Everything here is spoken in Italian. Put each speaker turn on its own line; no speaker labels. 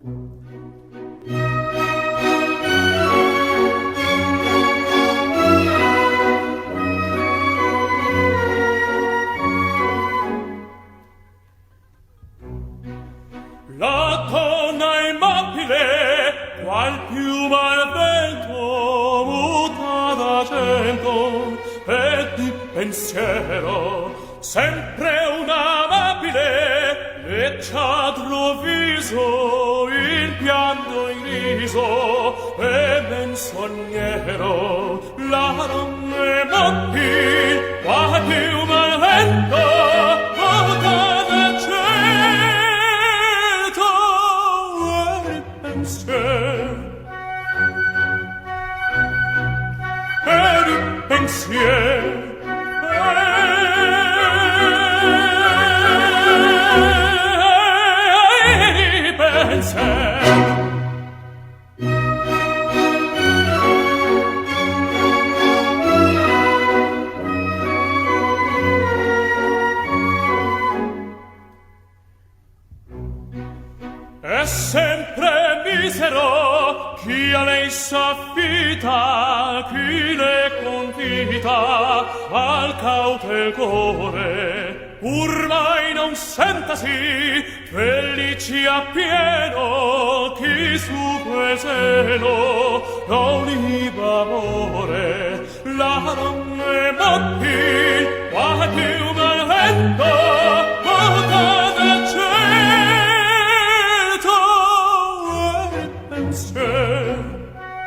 La donna immobile, qual piuma al vento, muta d'argento, e di pensiero, sempre un amabile, leggiadro viso, in pianto in riso, e menzognero, la donna immobile, qual piuma al vento, muta d'argento, pensier è sempre misero chi a lei s'affida, chi le confida al cautel core, pur mai non sentasi felicia pieno chi su quel seno non iba amore,